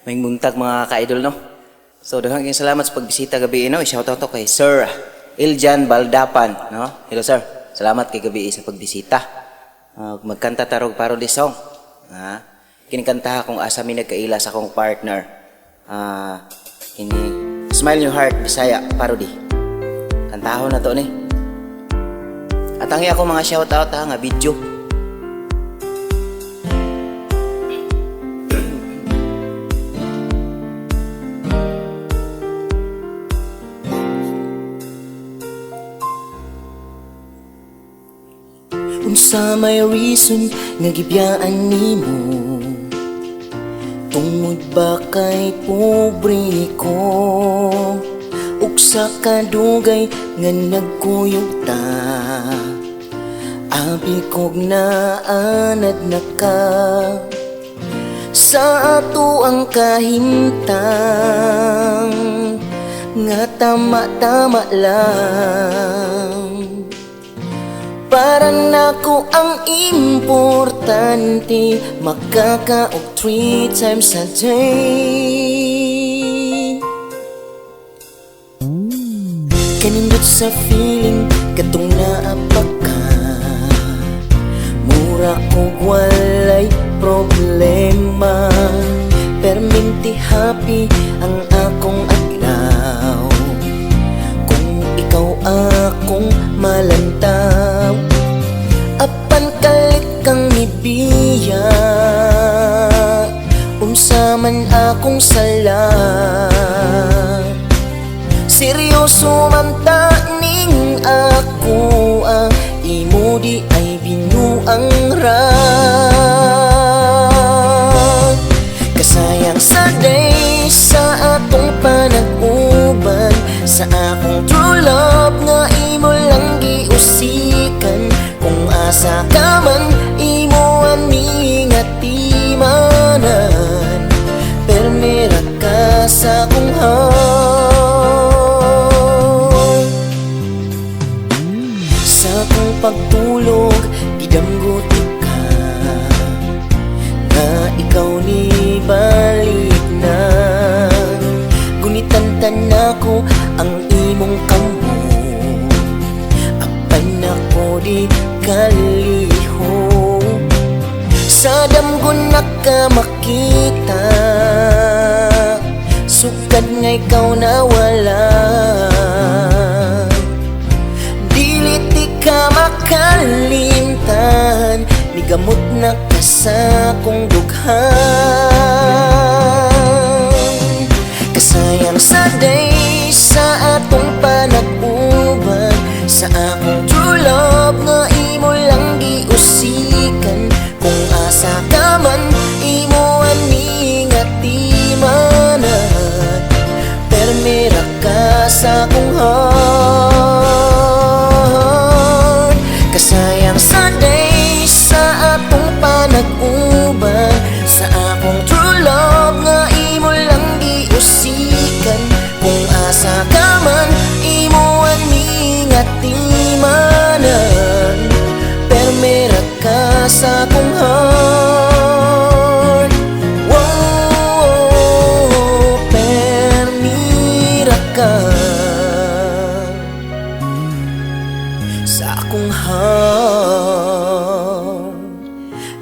May buntag mga ka-idol, no? So, daghang kayong salamat sa pagbisita gabi, no? I-shoutout to kay Sir Iljan Baldapan, no? Hello, sir. Salamat kay gabi sa pagbisita. Magkanta tarog parody song. Kinikanta kung asa mi nagkaila sa akong partner. Ini Smile Your Heart, Bisaya, parody. Kantahon na to, ni. At ang ako mga shoutout, nga video. Unsa may reason nga gibiyaan nimo tungod ba kay pobre ko ug sa kadugay nga nagkuyog ta abi kog naanad na ka sa ato ang kahimtang nga tama-tama lang. Para nako ang importante makakaog 3 times a day. Kanindot sa feeling katong naapaka mura kog walay problema perminti happy ang akong adlaw kung ikaw akong malantaw apan kalit kang mibiya unsa man akong sala seryoso man ta ning ako ang imo di ay binuang ra kasayang sa day sa atong panag-uban sa akong true love nga imo lang giusikan kung asa ka man imo ani nga timanan permira ka sa akong heart sa akong pagtulog gidamgot ka nga ikaw ni balik na gunitan ako ang imong kambo apan ako di kaliho sa damgon na ka makita sukad nga ikaw nawala dili ti ka makalimtan nigamot na ka sa kong dughan kasayang sa day sa atong panag-uban sa akong true love nga imo lang giusikan kung asa ka man imo ani nga timanan permira ka sa akong heart kasayang sa day sa atong panag-uban sa akong true love nga imo lang giusikan kung asa ka man imo ani nga timanan permira ka sa akong heart wow permira ka sa akong heart.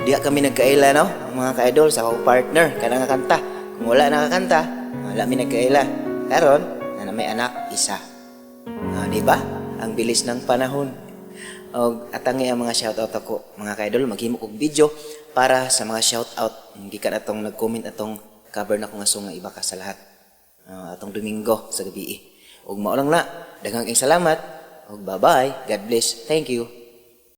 Diya kami nagkaila, no? Mga ka-idol, sa akong partner, kanang kanta. Kung wala nakakanta, wala mi nagkaila. Karon, na may anak, isa. Diba? Ang bilis ng panahon. Atangi ang mga shoutout ako, mga ka-idol, maghimo kog video para sa mga shoutout. Hindi ka atong nag-comment atong cover na kong asong nga iba ka sa lahat. Atong Domingo sa gabi. Ug mao lang na. Daghang salamat. Ug bye-bye. God bless. Thank you.